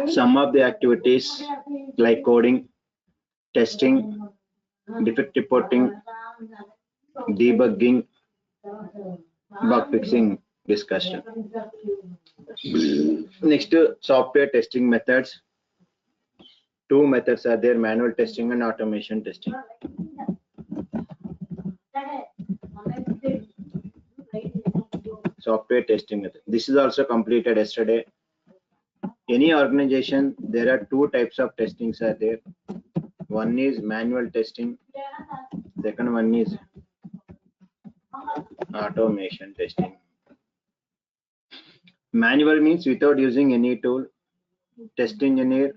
Some of the activities like coding, testing, defect reporting, debugging, bug fixing discussed. Next, software testing methods. Two methods are there: manual testing and automation testing. Software testing method. This is also completed yesterday. Any organization, there are two types of testings are there. One is manual testing. Second one is automation testing. Manual means without using any tool. Test engineer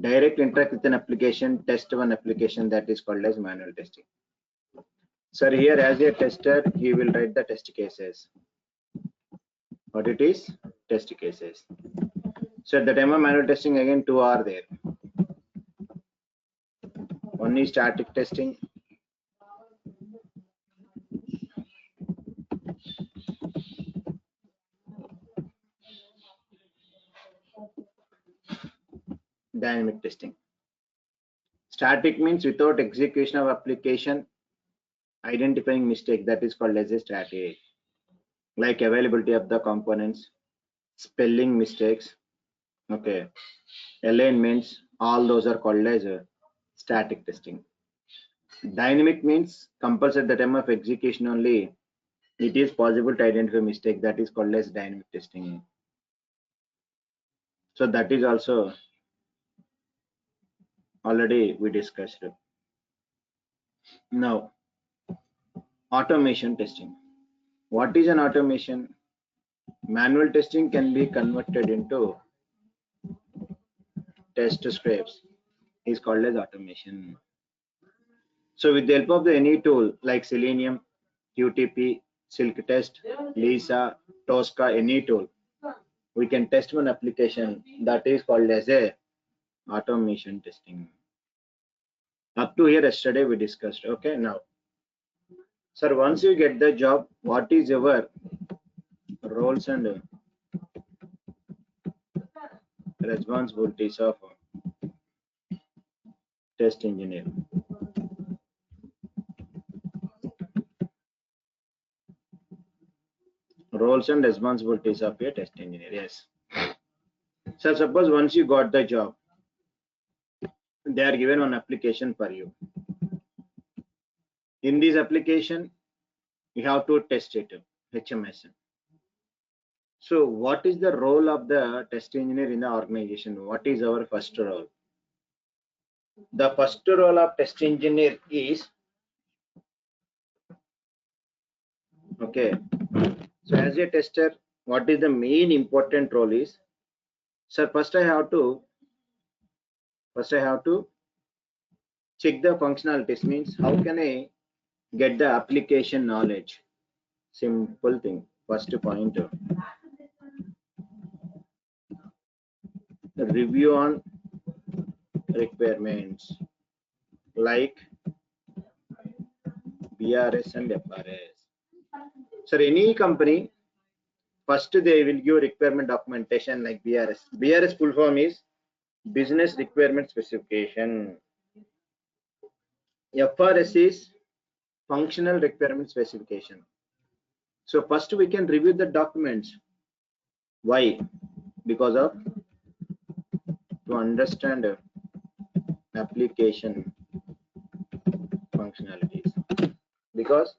direct interact with an application, test one application, that is called as manual testing. Sir, here as a tester, he will write the test cases. What it is? Test cases. So at the time of manual testing, again two are there. One is static testing. Dynamic testing. Static means without execution of application, identifying mistake, that is called as a static. Like availability of the components, spelling mistakes, okay, alignments, all those are called as a static testing. Dynamic means compulsory at the time of execution only it is possible to identify mistake, that is called as dynamic testing. So that is also already we discussed. Now automation testing. What is an automation? Manual testing can be converted into test scripts, is called as automation. So with the help of any tool like Selenium, QTP, Silk Test, Lisa, Tosca, any tool, we can test one application, that is called as a automation testing. Up to here yesterday we discussed. Okay, now sir, once you get the job, what is your roles and responsibilities of test engineer? Roles and responsibilities of a test engineer. Yes. So suppose once you got the job, they are given one application for you. In this application, you have to test it, HMS. So what is the role of the test engineer in the organization? What is our first role? The first role of test engineer is, okay, so as a tester, what is the main important role is, sir, first I have to check the functionalities, means how can I get the application knowledge? Simple thing. First point, review on requirements like BRS and FRS. So any company, first they will give requirement documentation like BRS. BRS full form is business requirement specification. FRS is functional requirement specification. So first we can review the documents. Why? Because of to understand application functionalities. Because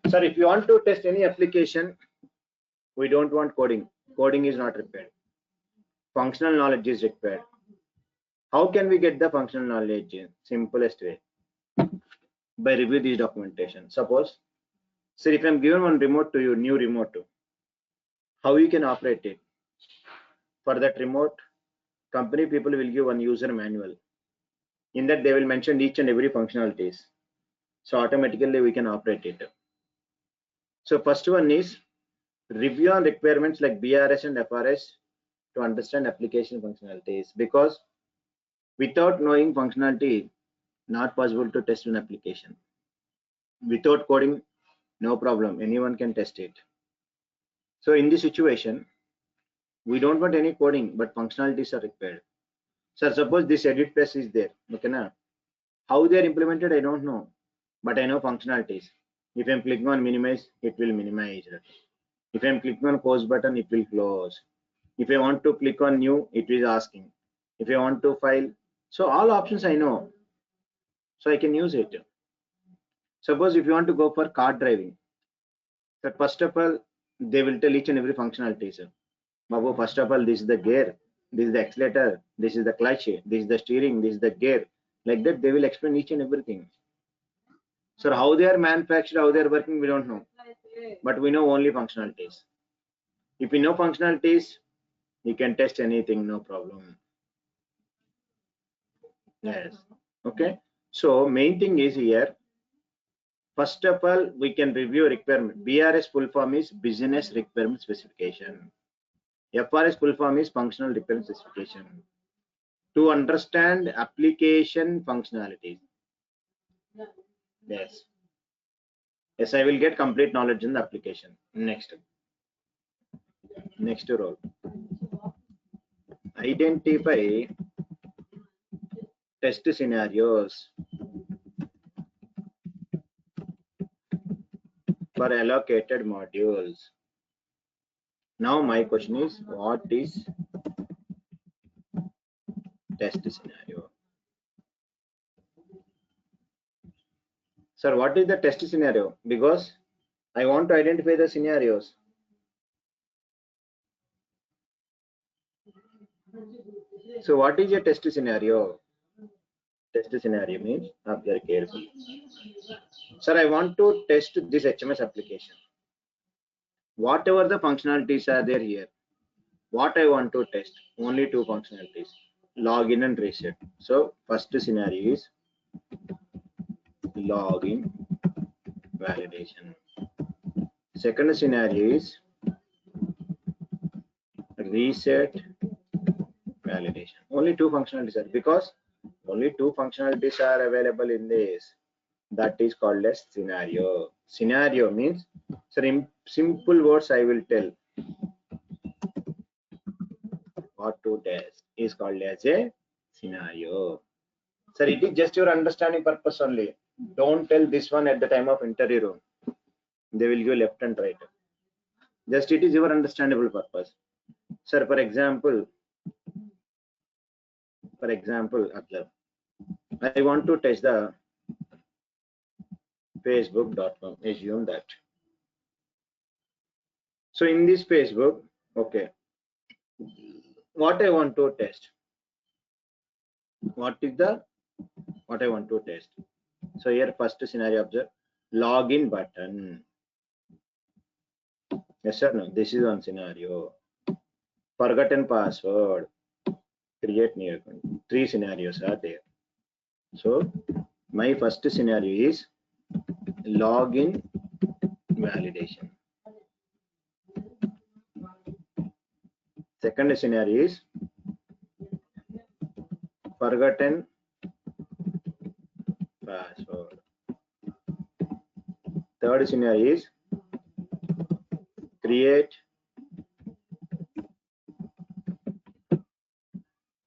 sir, if you want to test any application, we don't want coding. Coding is not required. Functional knowledge is required. How can we get the functional knowledge? Simplest way, by review this documentation. Suppose, sir, if I'm given one remote to you, new remote, how you can operate it? For that remote, company people will give one user manual. In that they will mention each and every functionalities. So automatically we can operate it. So first one is review on requirements like BRS and FRS to understand application functionalities, because without knowing functionality, not possible to test an application. Without coding, no problem, anyone can test it. So in this situation, We don't want any coding, but functionalities are required. Sir, suppose this edit plus is there. Okay, na? How they are implemented, I don't know, but I know functionalities. If I'm clicking on minimize, it will minimize. If I'm clicking on close button, it will close. If I want to click on new, it is asking. If I want to file, so all options I know, so I can use it. Suppose if you want to go for car driving, so first of all, they will tell each and every functionality. Sir, Babu, first of all, this is the gear, this is the accelerator, this is the clutch, this is the steering, this is the gear. Like that, they will explain each and everything. So how they are manufactured, how they are working, we don't know, but we know only functionalities. If we know functionalities, you can test anything, no problem. Yes. Okay. So main thing is here. First of all, we can review requirement. BRS full form is business requirement specification. FRS full form is functional requirement specification. To understand application functionalities. Yes. Yes, I will get complete knowledge in the application. Next role. Identify test scenarios for allocated modules. Now my question is, what is test scenario? Sir, what is the test scenario? Because I want to identify the scenarios. So what is a test scenario? Test scenario means, observe carefully. Sir, I want to test this HMS application. Whatever the functionalities are there here, what I want to test, only two functionalities, login and reset. So first scenario is login validation. Second scenario is reset validation. Only two functionalities are, because only two functionalities are available in this. That is called as scenario. Scenario means, sir, in simple words I will tell. What to test is called as a scenario. Sir, it is just your understanding purpose only. Don't tell this one at the time of interview room. They will give left and right. Just it is your understandable purpose. Sir, for example, observe. I want to test the facebook.com. Assume that. So in this Facebook, okay, what I want to test? What I want to test? So here first scenario, observe, login button. Yes or no? This is one scenario. Forgotten password. Create new account. Three scenarios are there. So my first scenario is login validation. Second scenario is forgotten password. Third scenario is create.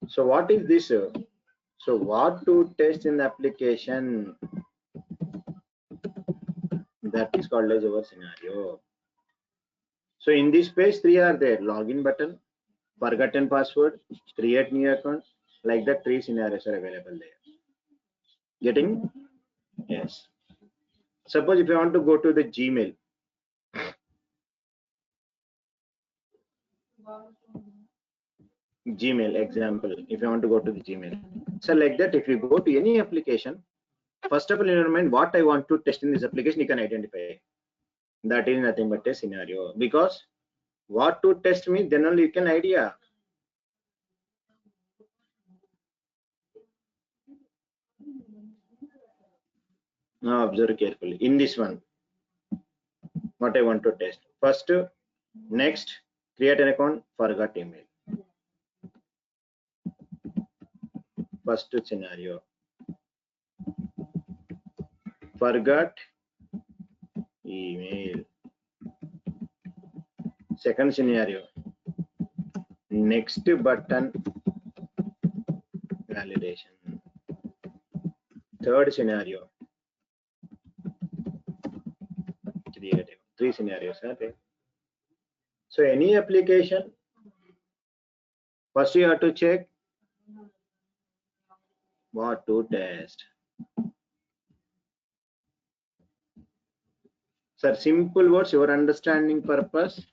So what is this? So what to test in the application? That is called as our scenario. So in this page, three are there: login button, forgotten password, create new account. Like that, three scenarios are available there. Getting? Yes. Suppose if you want to go to the Gmail. Gmail example, if you want to go to the Gmail. So like that, if you go to any application, first of all, in your mind, what I want to test in this application, you can identify. That is nothing but a scenario. Because what to test me, then only you can idea. Now observe carefully. In this one, what I want to test. First, next, create an account, forgot email. First scenario, forgot email. Second scenario, next button validation. Third scenario, three scenarios are there. So any application, first you have to check what to test. Sir, simple words, your understanding purpose,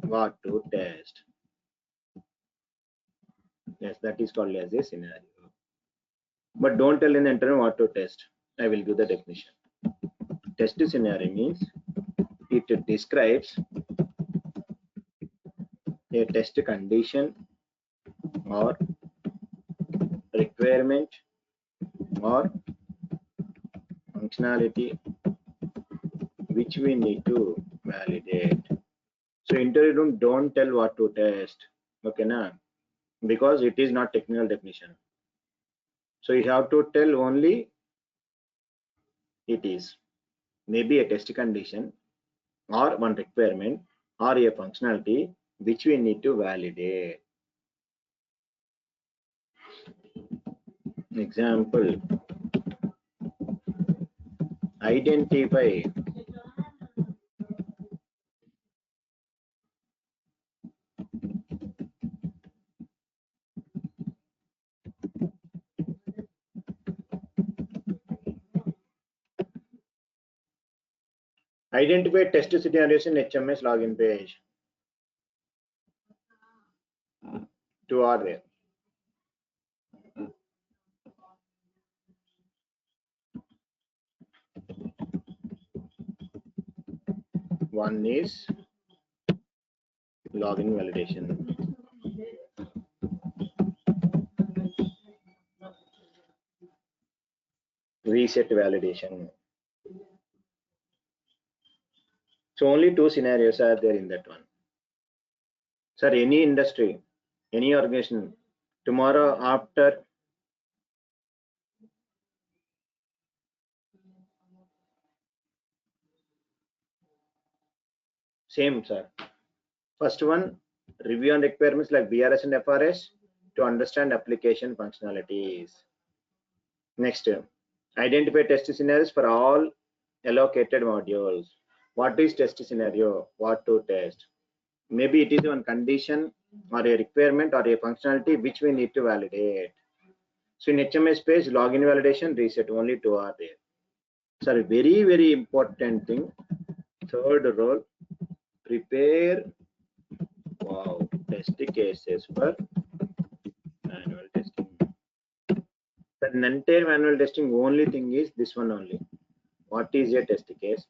what to test. Yes, that is called as a scenario. But don't tell in the interview what to test. I will give the definition. Test scenario means it describes a test condition or requirement or functionality which we need to validate. So interview room, don't tell what to test, okay na? Because it is not technical definition. So you have to tell only it is maybe a test condition or one requirement or a functionality which we need to validate. Example, identify test scenarios in HMS login page. Two are there. One is login validation. Reset validation. So only two scenarios are there in that one. Sir, any industry, any organization, tomorrow after same, sir. First one, review on requirements like BRS and FRS to understand application functionalities. Next, identify test scenarios for all allocated modules. What is test scenario? What to test? Maybe it is one condition or a requirement or a functionality which we need to validate. So in HMS page, login validation, reset, only two are there. Sorry, very, very important thing. Third role, prepare test cases for manual testing. The entire manual testing, only thing is this one only. What is a test case?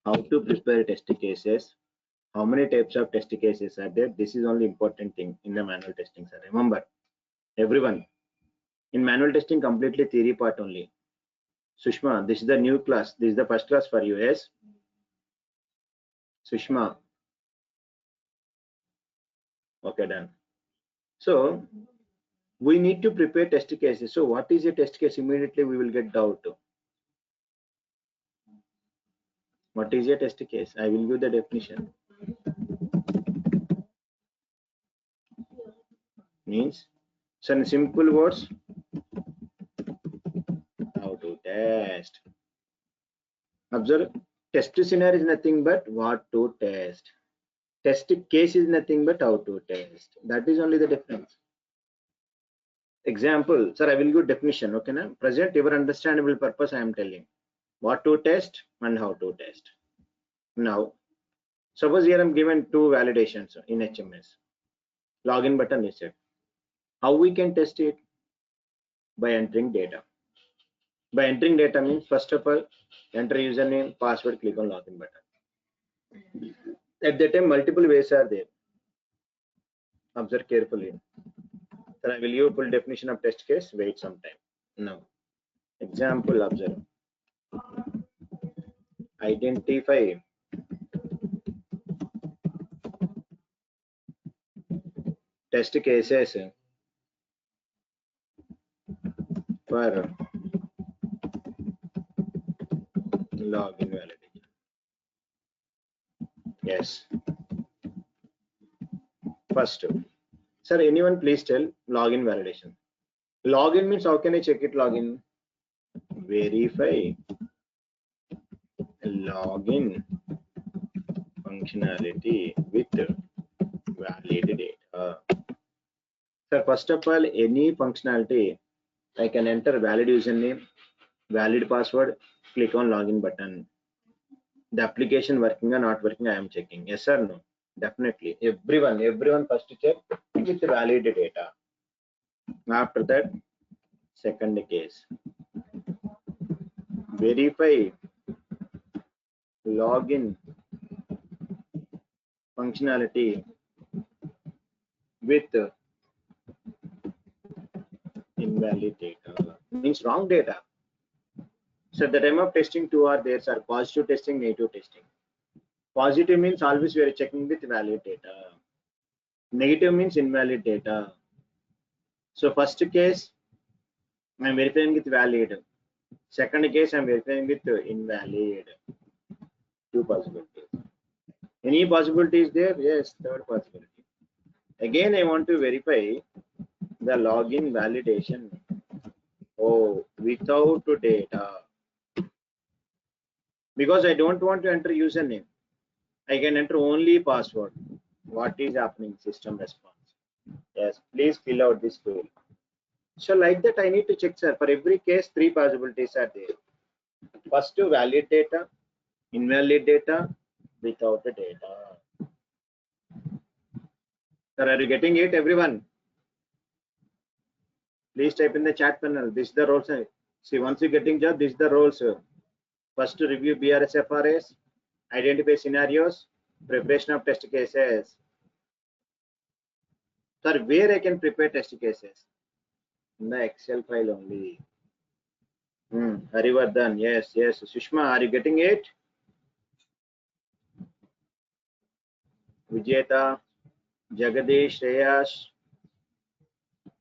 How to prepare test cases? How many types of test cases are there? This is only important thing in the manual testing, sir. Remember, everyone, in manual testing, completely theory part only. Sushma, this is the new class. This is the first class for you, yes? Sushma. Okay, done. So, we need to prepare test cases. So, what is a test case? Immediately we will get doubt. What is a test case? I will give the definition. Means, some simple words, how to test. Observe, test scenario is nothing but what to test. Test case is nothing but how to test. That is only the difference. Example, sir, I will give definition. Okay, na? Present your understandable purpose. I am telling what to test and how to test. Now, suppose here I am given two validations in HMS. Login button is set. How we can test it? By entering data. By entering data means first of all, enter username, password, click on login button. At that time, multiple ways are there. Observe carefully. Then I will give full definition of test case. Wait some time. Now, example, observe. Identify test cases for login validation. Yes. First, sir, anyone please tell login validation. Login means how can I check it? Login, verify login functionality with valid data. So first of all, any functionality, I can enter valid username, valid password, click on login button. The application working or not working, I am checking. Yes or no? Definitely. Everyone first check with valid data. After that, second case, verify login functionality with invalid data. Means wrong data. So at the time of testing, two are there, sir. Positive testing, negative testing. Positive means always we are checking with valid data. Negative means invalid data. So first case, I am verifying with valid. Second case, I am verifying with invalid. Two possibilities. Any possibility is there? Yes, third possibility. Again, I want to verify the login validation. Oh, without data. Because I don't want to enter username. I can enter only password. What is happening? System response. Yes, please fill out this field. So like that, I need to check, sir. For every case, three possibilities are there. First, to valid data, invalid data, without the data. Sir, are you getting it, everyone? Please type in the chat panel. This is the roles. See, once you're getting job, this is the roles. First, to review BRS FRS, identify scenarios, preparation of test cases. Sir, where I can prepare test cases? In the Excel file only. Harivardhan, yes. Sushma, are you getting it? Vijeta, Jagadish, Shreyas,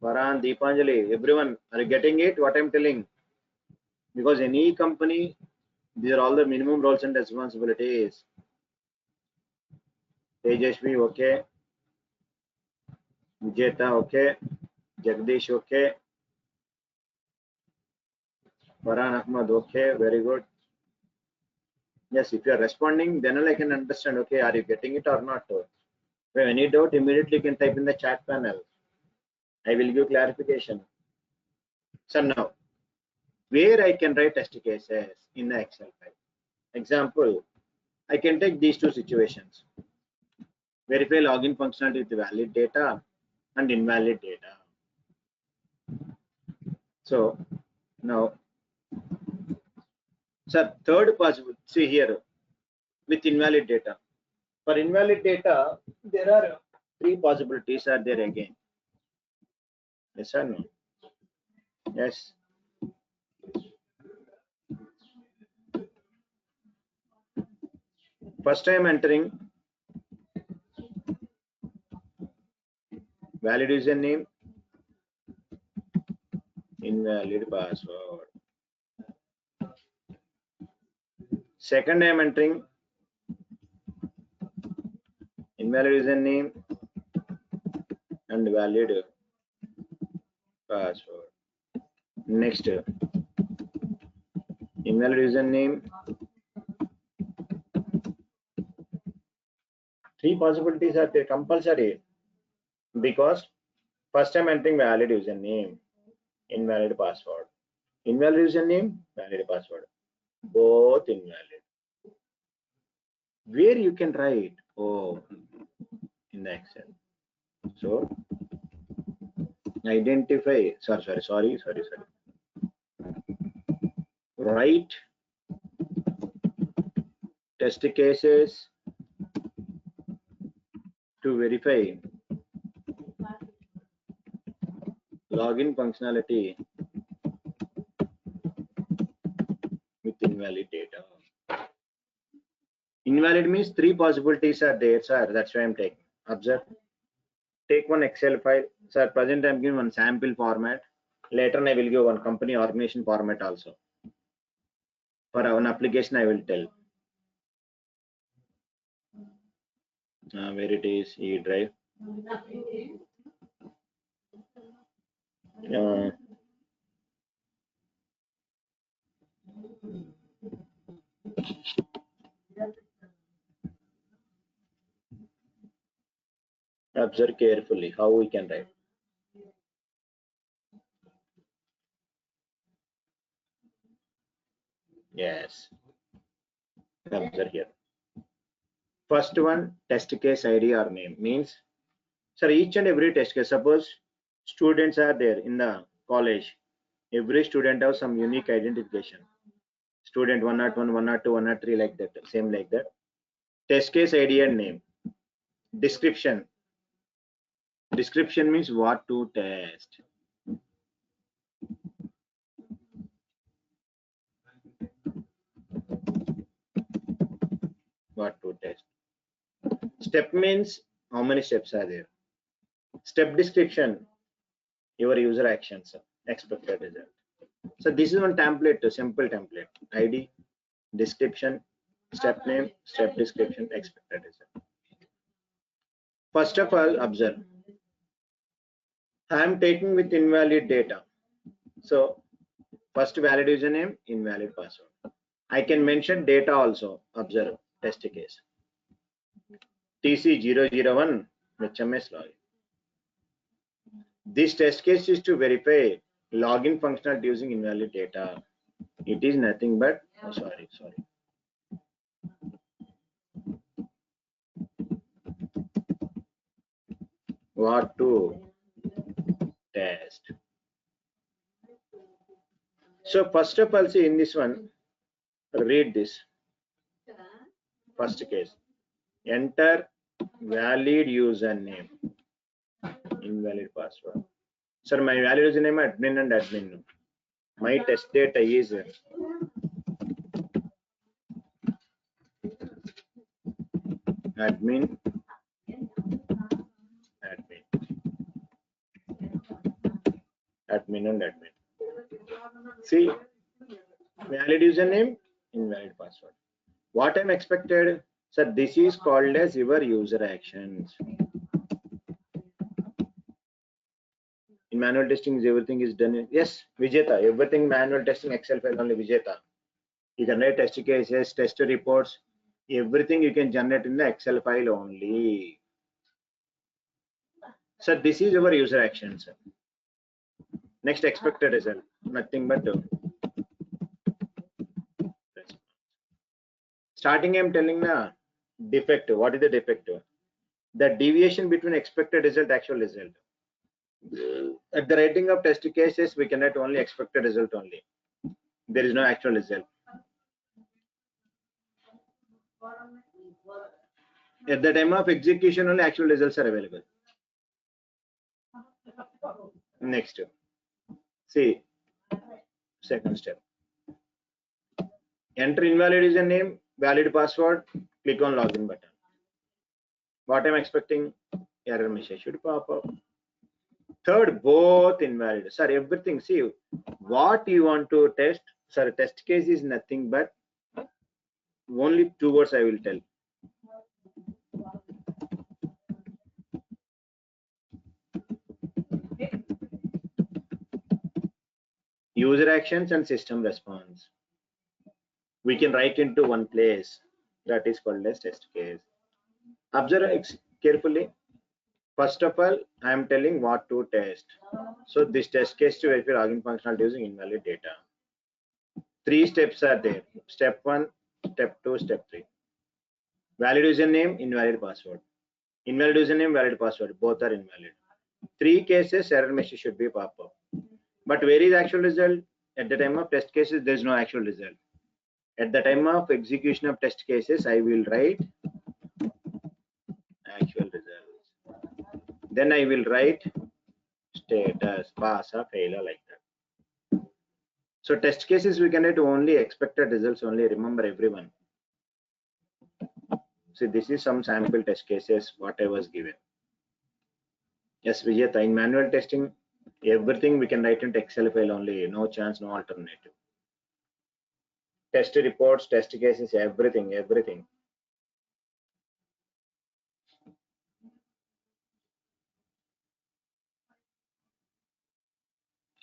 Varan, Deepanjali, everyone, are you getting it? What I'm telling? Because any company, these are all the minimum roles and responsibilities. Tejashvi, okay. Vijeta, okay. Jagdish, okay. Farhan Ahmad, okay. Very good. Yes, if you are responding, then I can understand, okay, are you getting it or not? If you have any doubt, immediately you can type in the chat panel. I will give clarification. So now, where I can write test cases in the Excel file. Example, I can take these two situations. Verify login functionality with valid data and invalid data. So now, sir, third possible, see here, with invalid data. For invalid data, there are three possibilities are there again. Yes or no? Yes. First I am entering valid username, invalid password. Second I am entering invalid username and valid password. Next, invalid username. Three possibilities are there compulsory because first I'm entering valid username, invalid password. Invalid username, valid password. Both invalid. Where you can write? Oh, in the Excel. So identify. Sorry. Write test cases to verify login functionality with invalid data. Invalid means three possibilities are there, sir. That's why I'm taking. Observe. Take one Excel file. Sir, present I'm giving one sample format. Later I will give one company organization format also. For one application I will tell. Where it is, E drive. Observe carefully how we can write. Yes. Observe here. First one, test case ID or name means, sir, each and every test case, suppose students are there in the college, every student has some unique identification. Student 101, 102, 103, like that, same like that. Test case ID and name. Description. Description means what to test. What to test. Step means how many steps are there. Step description, your user actions, expected result. So this is one template, a simple template. ID, description, step name, step description, expected result. First of all, observe. I am taking with invalid data. So first valid username, invalid password. I can mention data also. Observe test case. TC001 HMS login. This test case is to verify login functionality using invalid data. It is nothing but sorry. What to test. So first of all, see in this one, read this. First case. Enter valid username, invalid password. Sir, my valid username admin and admin. My test data is admin and admin. See, valid username, invalid password. What I'm expected, sir, this is called as your user actions. In manual testing, everything is done. Yes, Vijeta, everything manual testing, Excel file only Vijeta. You can write test cases, test reports, everything you can generate in the Excel file only. So this is our user actions. Next, expected result, nothing but starting I'm telling the defect. What is the defect? The deviation between expected result, actual result. At the writing of test cases, we can write only expected result only. There is no actual result. At the time of execution, only actual results are available. Next, see, second step. Enter invalid username, valid password, click on login button. What I'm expecting, error message should pop up. Third, both invalid. Sir, everything, see, what you want to test, sir, test case is nothing but only 2 words I will tell. User actions and system response. We can write into one place. That is called as test case. Observe carefully. First of all, I am telling what to test. So this test case to verify login functionality using invalid data. 3 steps are there. Step 1, step 2, step 3. Valid username, invalid password. Invalid username, valid password. Both are invalid. 3 cases, error message should be pop up. But where is actual result? At the time of test cases, there is no actual result. At the time of execution of test cases, I will write actual results. Then I will write status, pass or failure, like that. So test cases we can write only expected results only. Remember everyone. See, this is some sample test cases what I was given. Yes, Vijeta, in manual testing, everything we can write into Excel file only. No chance, no alternative. Test reports, test cases, everything.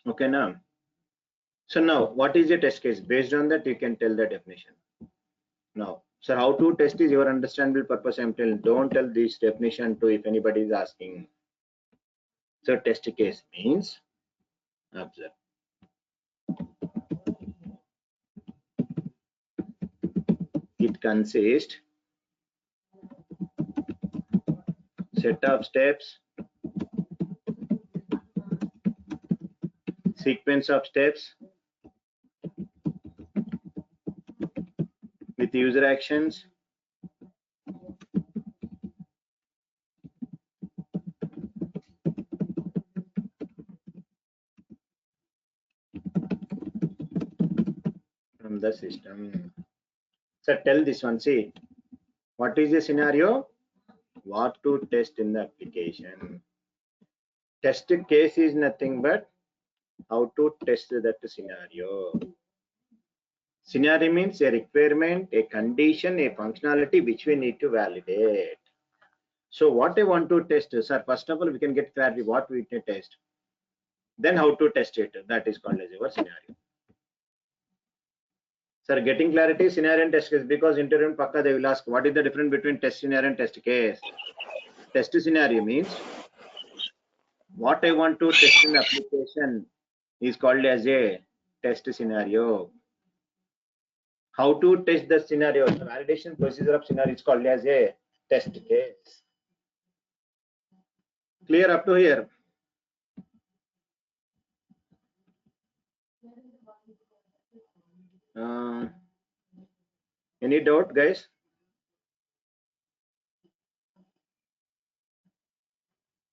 Okay, now. So now, what is a test case? Based on that, you can tell the definition. Now, so how to test is your understandable purpose. I'm telling. Don't tell this definition to if anybody is asking. So test case means, observe. It consists set of steps, sequence of steps with user actions, from the system. So tell this one, see, what is the scenario? What to test in the application. Test case is nothing but how to test that scenario. Scenario means a requirement, a condition, a functionality which we need to validate. So what I want to test, sir, first of all, we can get clarity what we need to test. Then how to test it, that is called as your scenario. Sir, getting clarity, scenario and test case, because interview pakka they will ask what is the difference between test scenario and test case. Test scenario means what I want to test in the application is called as a test scenario. How to test the scenario, the validation procedure of scenario is called as a test case. Clear up to here? Any doubt, guys?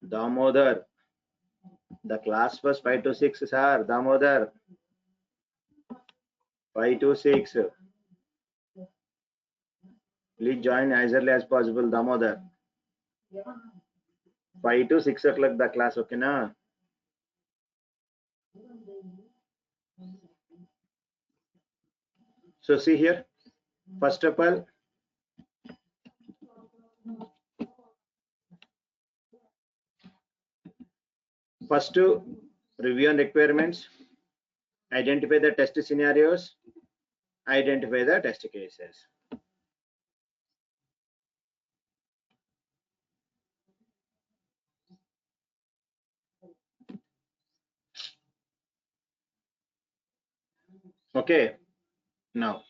Damodar, the class was 5 to 6, sir. Damodar, 5 to 6. Please join as early as possible, Damodar. 5 to 6 o'clock the class, okay na? So see here, first of all, first to review on requirements, identify the test scenarios, identify the test cases. Okay, now,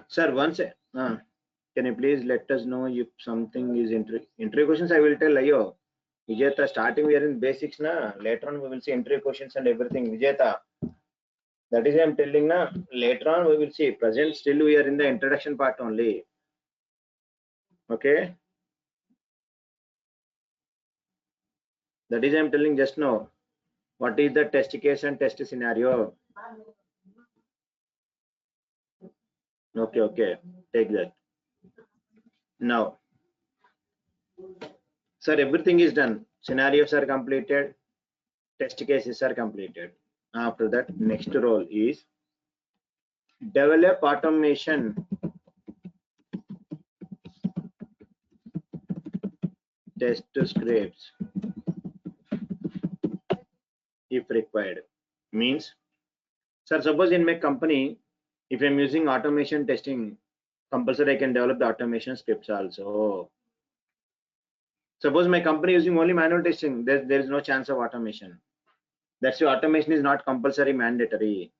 sir, once, can you please let us know if something is interview questions? I will tell Ayo. Vijeta, starting we are in basics, na. Later on we will see interview questions and everything. Vijeta, that is I am telling, na. Later on we will see. Present still we are in the introduction part only. Okay. That is I am telling just now. What is the test case and test scenario? Okay, okay. Take that. Now, sir, everything is done. Scenarios are completed. Test cases are completed. After that, next role is develop automation test scripts if required. Means, sir, suppose in my company, if I'm using automation testing, compulsory I can develop the automation scripts also. Suppose my company using only manual testing, there is no chance of automation. That's why automation is not compulsory, mandatory.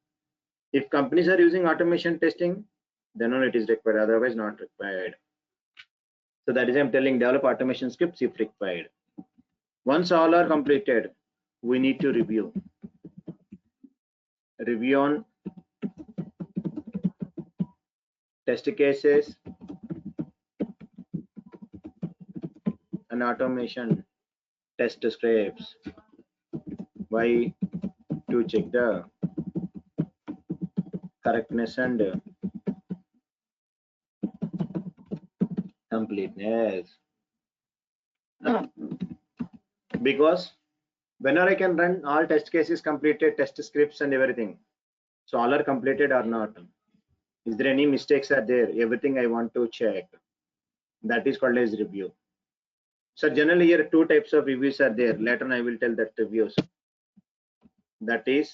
If companies are using automation testing, then only it is required, otherwise not required. So that is I'm telling develop automation scripts if required. Once all are completed, we need to review. Review on test cases and automation test scripts. Why? To check the correctness and completeness. Because whenever I can run all test cases completed, test scripts and everything, so all are completed or not, is there any mistakes are there, everything I want to check, that is called as review. So generally here two types of reviews are there. Later on I will tell that reviews. that is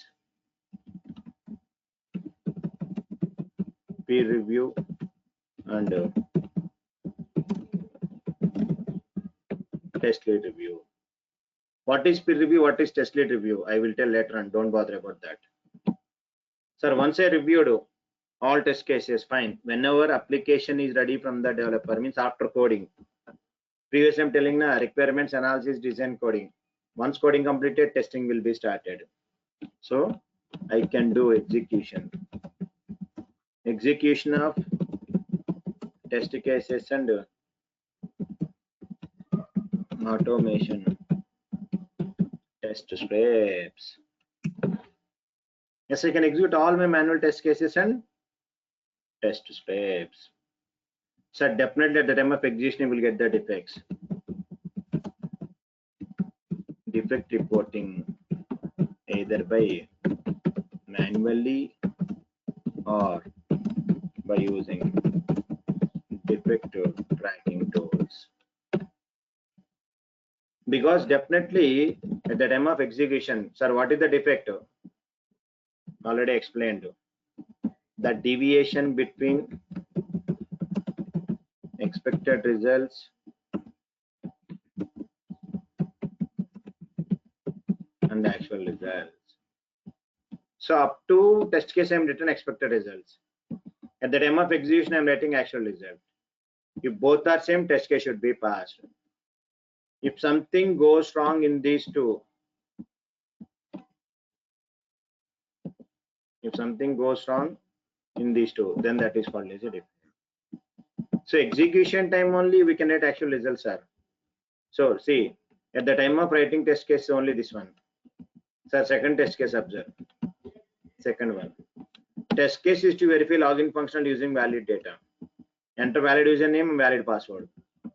peer review and test lead review. What is peer review? What is test lead review? I will tell later on. Don't bother about that. Sir, once I reviewed all test cases, fine. Whenever application is ready from the developer, means after coding. Previously, I'm telling na requirements analysis, design, coding. Once coding completed, testing will be started. So I can do execution of test cases and automation test scripts. Yes, I can execute all my manual test cases and test scripts. So definitely at the time of execution, you will get the defects. Defect reporting either by manually or by using defect tracking tools. Because definitely at the time of execution, sir, what is the defect? Already explained. The deviation between expected results and actual results. So up to test case, I am written expected results. At the time of execution, I am writing actual result. If both are same, test case should be passed. If something goes wrong in these two, then that is called as a defect. So execution time only we can write actual results are. So see, at the time of writing test case only this one. So second test case observe. Second one. Test case is to verify login functional using valid data. Enter valid username and valid password.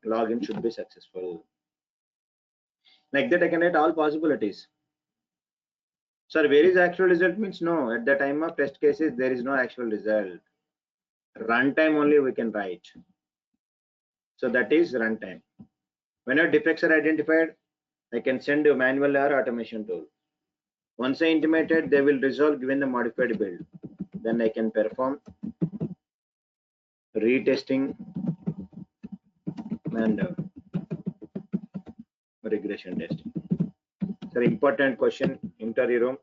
Login should be successful. Like that I can write all possibilities. Sir, where is actual result means no. At the time of test cases, there is no actual result. Runtime only we can write. So that is runtime. Whenever defects are identified, I can send a manual or automation tool. Once I intimated, they will resolve given the modified build. Then I can perform retesting and regression testing. So important question, interview room.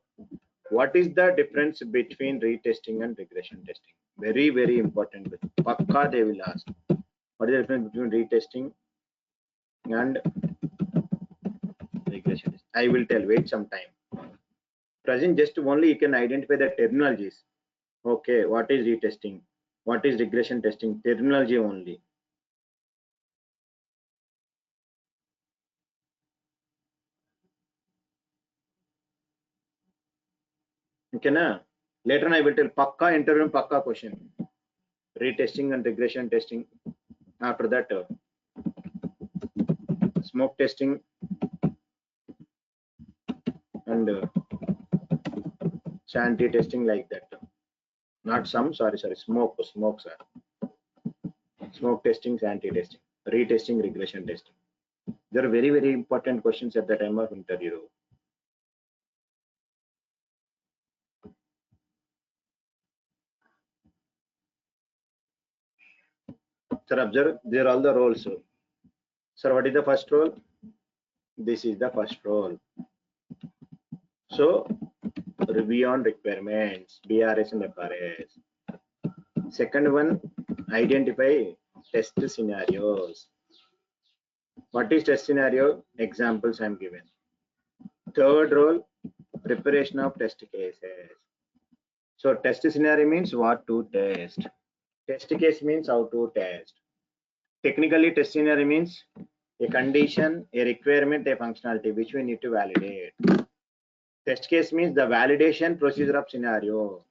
What is the difference between retesting and regression testing? Very, very important question. Pakka they will ask. What is the difference between retesting and regression testing? I will tell, wait some time. Present just only you can identify the terminologies. Okay, what is retesting? What is regression testing? Terminology only. Okay, na? Later on I will tell Pakka interview Pakka question. Retesting and regression testing. After that, smoke testing and sanity testing, like that. Not some, sorry, smoke, sir. Smoke testing, sanity testing, retesting, regression testing. There are very, very important questions at the time of interview. Sir, observe, there are all the roles. Sir, what is the first role? This is the first role. So, review on requirements, BRS and FRS. Second one, identify test scenarios. What is test scenario? Examples I am given. Third role, preparation of test cases. So, test scenario means what to test. Test case means how to test. Technically, test scenario means a condition, a requirement, a functionality which we need to validate. Test case means the validation procedure of scenario.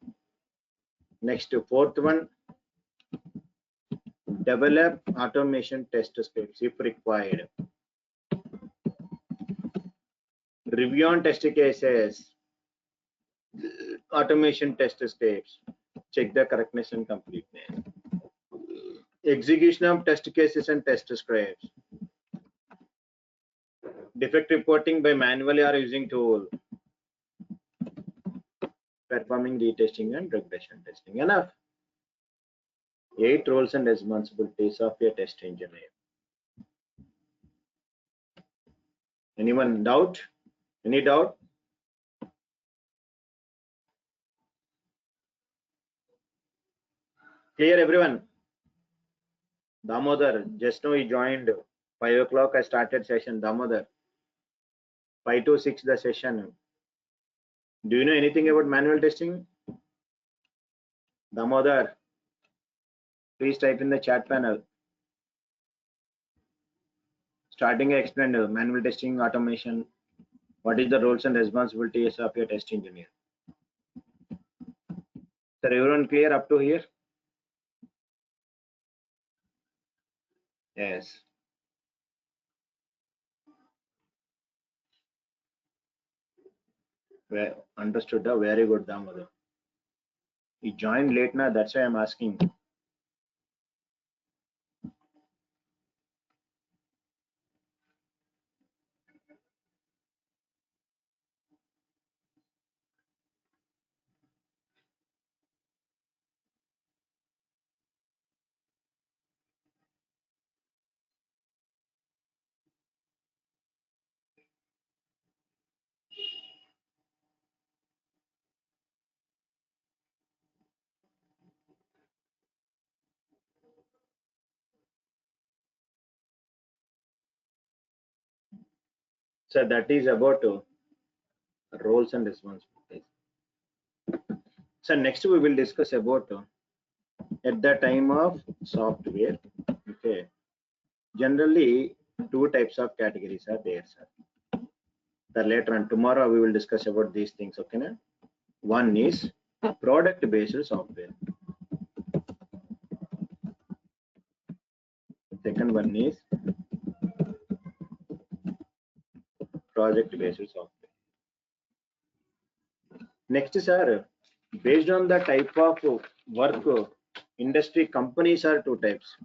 Next, fourth one, develop automation test scripts if required. Review on test cases, automation test scripts, check the correctness and completeness. Execution of test cases and test scripts. Defect reporting by manually or using tool. performing retesting and regression testing. Enough. 8 roles and responsibilities of a test engineer. Anyone doubt? Any doubt? Clear, everyone? Damodar, just now he joined. 5 o'clock I started session. Damodar, 5 to 6 the session. Do you know anything about manual testing? Damodar, please type in the chat panel. Starting I explained manual testing, automation. What is the roles and responsibilities of your test engineer? Sir, everyone clear up to here? Yes. Well, understood. Very good, Damodar. He joined late now, that's why I'm asking. So that is about roles and responsibilities. So next we will discuss about at the time of software. Okay. Generally, 2 types of categories are there, sir. The later on tomorrow we will discuss about these things. Okay, na? One is product-based software. Second one is project-based software. Next, sir, based on the type of work, industry companies are 2 types.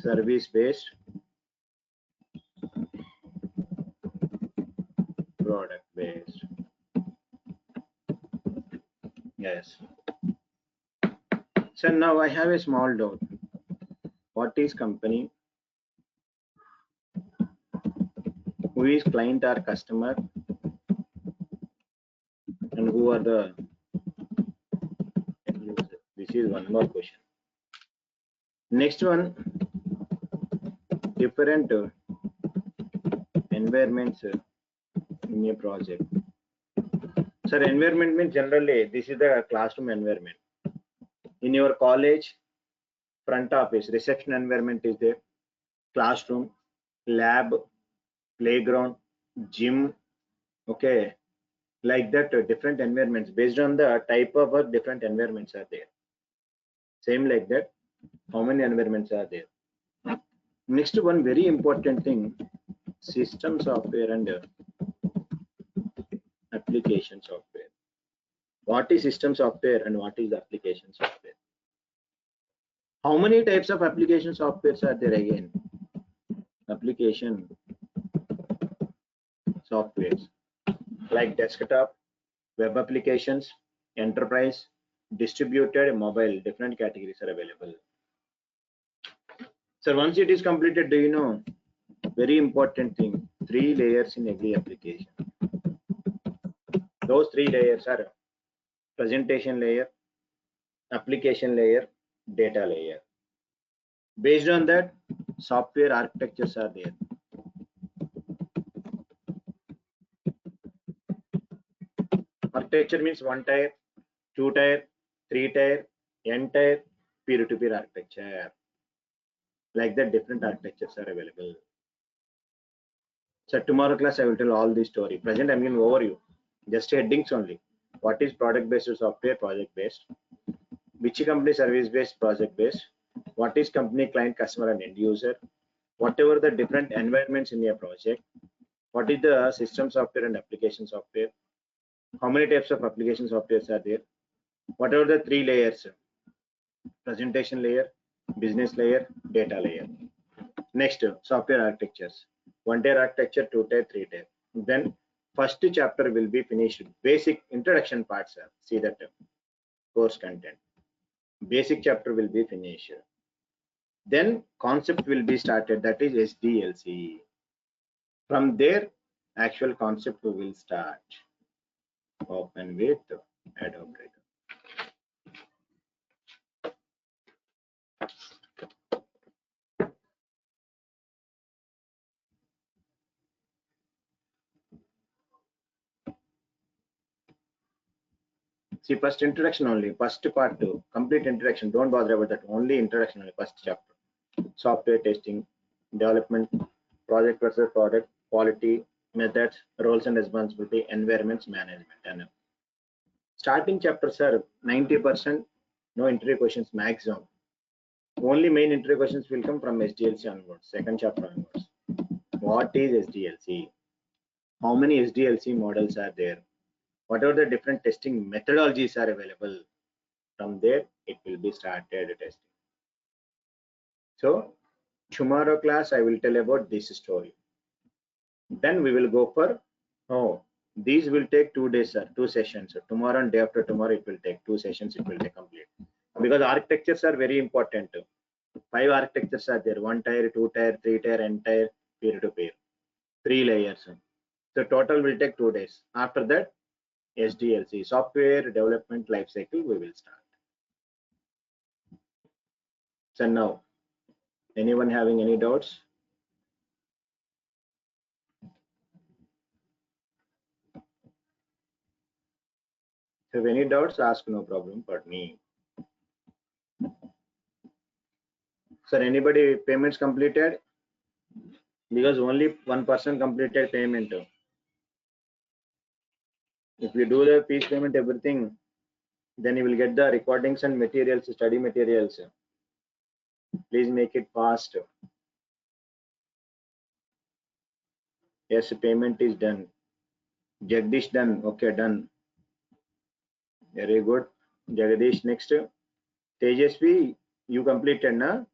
Service-based, product-based. Yes. So now I have a small doubt. What is company? Who is client or customer? And who are the end user? This is one more question. Next one, different environments in a project. Sir, environment means generally this is the classroom environment. In your college, front office, reception environment is there, classroom, lab, playground, gym. Okay, like that, different environments based on the type of work, different environments are there. Same like that, how many environments are there? Next one, very important thing, system software and application software. What is system software and what is application software? How many types of application softwares are there again? Application softwares like desktop, web applications, enterprise, distributed, mobile, different categories are available. So once it is completed, do you know, very important thing, 3 layers in every application. Those 3 layers are presentation layer, application layer, data layer. Based on that, software architectures are there. Architecture means 1 tier, 2 tier, 3 tier, n tier, peer-to-peer architecture. Like that, different architectures are available. So tomorrow class I will tell all this story. Present I'm giving overview, just headings only. What is product-based software, project-based? Which company service-based, project-based? What is company, client, customer, and end user? Whatever the different environments in your project. What is the system software and application software? How many types of application softwares are there? Whatever the three layers: presentation layer, business layer, data layer. Next, software architectures: 1-tier architecture, 2-tier, 3-tier. Then first chapter will be finished. Basic introduction parts. See that course content. Basic chapter will be finished. Then concept will be started. That is SDLC. From there, actual concept will start. Open with add operator. See, first introduction only, first part, complete introduction. Don't bother about that. Only introduction only, first chapter. Software testing, development, project versus product, quality, methods, roles and responsibility, environments, management. And starting chapters are 90%, no interview questions maximum. Only main interview questions will come from SDLC onwards, second chapter onwards. What is SDLC? How many SDLC models are there? What are the different testing methodologies are available? From there, it will be started testing. So tomorrow class, I will tell about this story. Then we will go for, these will take 2 days, sir, 2 sessions. So tomorrow and day after tomorrow, it will take 2 sessions, it will take complete. Because architectures are very important. 5 architectures are there: 1-tier, 2-tier, 3-tier, n-tier, peer-to-peer, 3 layers. So total will take 2 days. After that, SDLC, software development lifecycle, we will start. So now, anyone having any doubts? If any doubts, ask, no problem for me. Sir, anybody payments completed? Because only one person completed payment. If you do the fees payment, everything, then you will get the recordings and materials, study materials. Please make it fast. Yes, payment is done. Jagdish done. Okay, done. Very good. Jagdish, next. Tejasvi, you completed, na?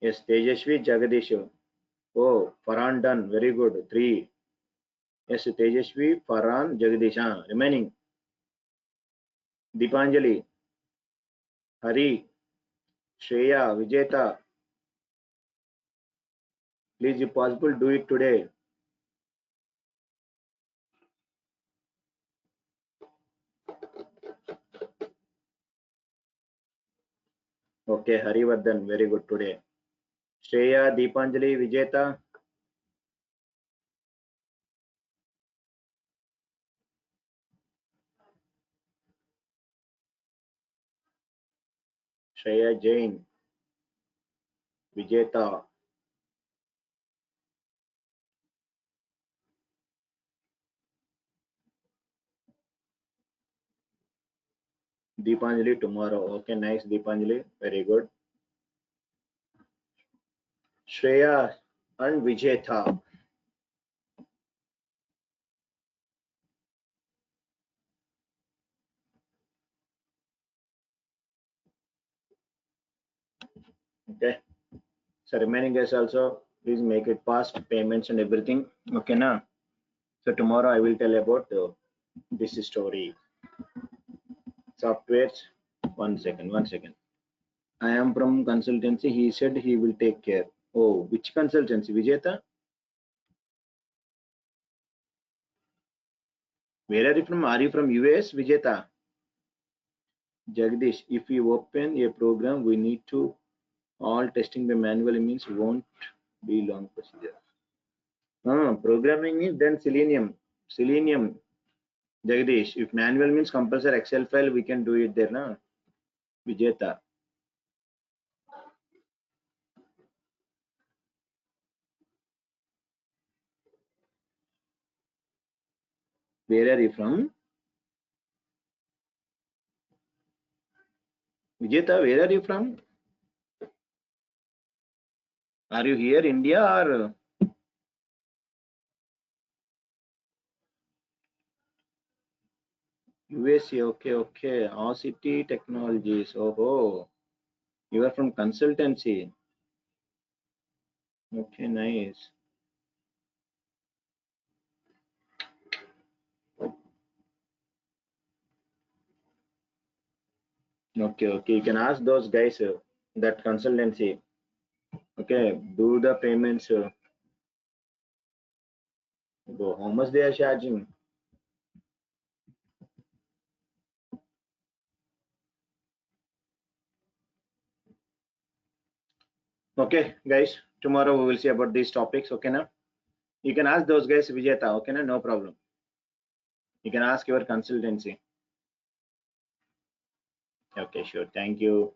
Yes, Tejasvi, Jagdish. Oh, Farhan done. Very good. 3. Yes, Tejasvi, Farhan, Jagdish. Remaining. Deepanjali, Hari, Shreya, Vijeta. Please, if possible, do it today. Okay, Harivardhan, very good today. Shreya, Deepanjali, Vijeta. Shreya Jain, Vijeta. Deepanjali tomorrow. Okay, nice, Deepanjali, very good. Shreya and Vijeta. Okay, so remaining guys also, please make it fast, payments and everything. Okay, na? So tomorrow I will tell about this story. Softwares. One second. I am from consultancy. He said he will take care. Oh, which consultancy, Vijeta? Where are you from? Are you from US, Vijeta? Jagdish, if we open a program, we need to all testing the manual means won't be long procedure. Programming is then Selenium, Jagdish. If manual means compulsory Excel file, we can do it there, na? Vijeta. Where are you from? Vijeta, where are you from? Are you here, India, or USA, okay. RCT Technologies. Oh, you are from consultancy. Okay, nice. Okay. You can ask those guys that consultancy. Okay, do the payments. How much they are charging? Okay, guys. Tomorrow we will see about these topics. Okay, now you can ask those guys, Vijeta. Okay, now no problem. You can ask your consultancy. Okay, sure. Thank you.